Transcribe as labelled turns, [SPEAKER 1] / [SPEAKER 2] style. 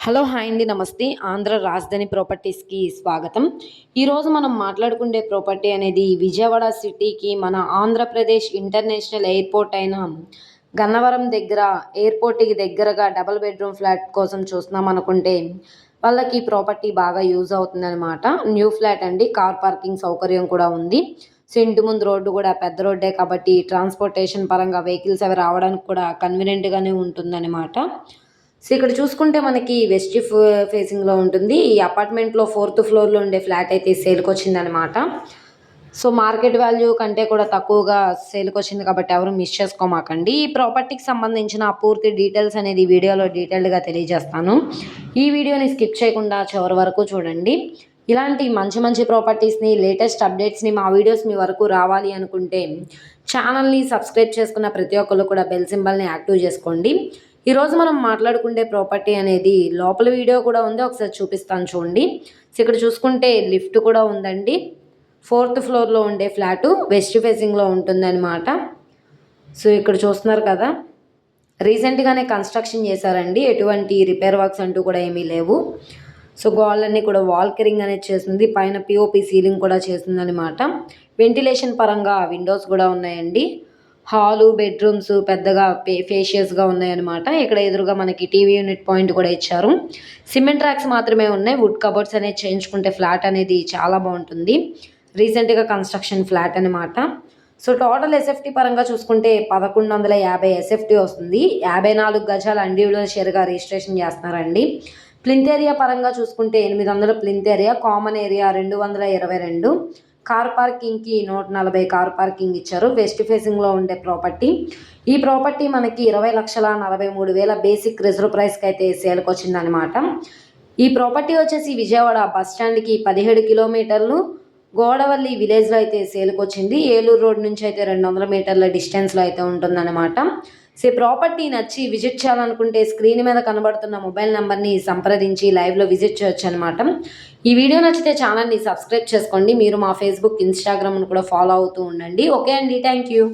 [SPEAKER 1] Hello hi అండి నమస్తే ఆంధ్ర రాజధాని ప్రాపర్టీస్కి స్వాగతం. ఈరోజు మనం మాట్లాడుకునే ప్రాపర్టీ అనేది విజయవాడ సిటీకి మన ఆంధ్రప్రదేశ్ ఇంటర్నేషనల్ ఎయిర్పోర్ట్ అయిన గన్నవరం దగ్గర ఎయిర్పోర్ట్కి దగ్గరగా డబుల్ బెడ్రూమ్ ఫ్లాట్ కోసం చూస్తున్నాం అనుకుంటే వాళ్ళకి ప్రాపర్టీ బాగా యూజ్ అవుతుందన్నమాట. న్యూ ఫ్లాట్ అండి, కార్ పార్కింగ్ సౌకర్యం కూడా ఉంది. సో ఇంటి ముందు రోడ్డు కూడా పెద్ద రోడ్డే కాబట్టి ట్రాన్స్పోర్టేషన్ పరంగా వెహికల్స్ అవి రావడానికి కూడా కన్వీనియంట్గానే ఉంటుందన్నమాట. సో ఇక్కడ చూసుకుంటే మనకి వెస్ట్ ఫేసింగ్లో ఉంటుంది. ఈ అపార్ట్మెంట్లో 4th ఫ్లోర్లో ఉండే ఫ్లాట్ అయితే సేల్కి వచ్చిందనమాట. సో మార్కెట్ వాల్యూ కంటే కూడా తక్కువగా సేల్కి వచ్చింది కాబట్టి ఎవరు మిస్ చేసుకోమాకండి. ఈ ప్రాపర్టీకి సంబంధించిన పూర్తి డీటెయిల్స్ అనేది వీడియోలో డీటెయిల్డ్గా తెలియజేస్తాను. ఈ వీడియోని స్కిప్ చేయకుండా చివరి వరకు చూడండి. ఇలాంటి మంచి మంచి ప్రాపర్టీస్ని, లేటెస్ట్ అప్డేట్స్ని, మా వీడియోస్ మీ వరకు రావాలి అనుకుంటే ఛానల్ని సబ్స్క్రైబ్ చేసుకున్న ప్రతి ఒక్కరు కూడా బెల్ సింబల్ని యాక్టివ్ చేసుకోండి. ఈరోజు మనం మాట్లాడుకునే ప్రాపర్టీ అనేది లోపల వీడియో కూడా ఉంది, ఒకసారి చూపిస్తాను చూడండి. సో ఇక్కడ చూసుకుంటే లిఫ్ట్ కూడా ఉందండి. 4th ఫ్లోర్లో ఉండే ఫ్లాటు వెస్ట్ ఫేసింగ్లో ఉంటుందన్నమాట. సో ఇక్కడ చూస్తున్నారు కదా, రీసెంట్గానే కన్స్ట్రక్షన్ చేశారండి. ఎటువంటి రిపేర్ వర్క్స్ అంటూ కూడా ఏమీ లేవు. సో గోళ్ళన్నీ కూడా వాల్ కెరింగ్ అనేది చేస్తుంది, పైన పిఓపి సీలింగ్ కూడా చేస్తుందన్నమాట. వెంటిలేషన్ పరంగా విండోస్ కూడా ఉన్నాయండి. హాలు, బెడ్రూమ్స్ పెద్దగా ఫేషియస్గా ఉన్నాయన్నమాట. ఇక్కడ ఎదురుగా మనకి టీవీ యూనిట్ పాయింట్ కూడా ఇచ్చారు. సిమెంట్ ట్రాక్స్ మాత్రమే ఉన్నాయి. వుడ్ కబోర్డ్స్ అనేది చేయించుకుంటే ఫ్లాట్ అనేది చాలా బాగుంటుంది. రీసెంట్గా కన్స్ట్రక్షన్ ఫ్లాట్ అనమాట. సో టోటల్ ఎస్ఎఫ్టీ పరంగా చూసుకుంటే 1150 ఎస్ఎఫ్టీ వస్తుంది. 54 గజాల ఇండివిజువల్ షేర్గా రిజిస్ట్రేషన్ చేస్తున్నారండి. ప్లింత్ ఏరియా పరంగా చూసుకుంటే 800 plinth area, common area 222, car పార్కింగ్కి 140 కార్ పార్కింగ్ ఇచ్చారు. వెస్ట్ ఫేసింగ్లో ఉండే ప్రాపర్టీ. ఈ ప్రాపర్టీ మనకి 20,43,000 బేసిక్ రిజర్వ్ ప్రైస్కి అయితే సేల్కి వచ్చిందనమాట. ఈ ప్రాపర్టీ వచ్చేసి విజయవాడ బస్ స్టాండ్కి 17 కిలోమీటర్లు, గోడవల్లి విలేజ్లో అయితే సేల్కి వచ్చింది. ఏలూరు రోడ్ నుంచి అయితే 200 మీటర్ల డిస్టెన్స్లో అయితే ఉంటుందన్నమాట. సో ప్రాపర్టీ నచ్చి విజిట్ చేయాలనుకుంటే స్క్రీన్ మీద కనబడుతున్న మొబైల్ నెంబర్ని సంప్రదించి లైవ్లో విజిట్ చేయొచ్చు అనమాట. ఈ వీడియో నచ్చితే ఛానల్ని సబ్స్క్రైబ్ చేసుకోండి. మీరు మా ఫేస్బుక్, ఇన్స్టాగ్రామ్ను కూడా ఫాలో అవుతూ ఉండండి. ఓకే అండి, థ్యాంక్ యూ.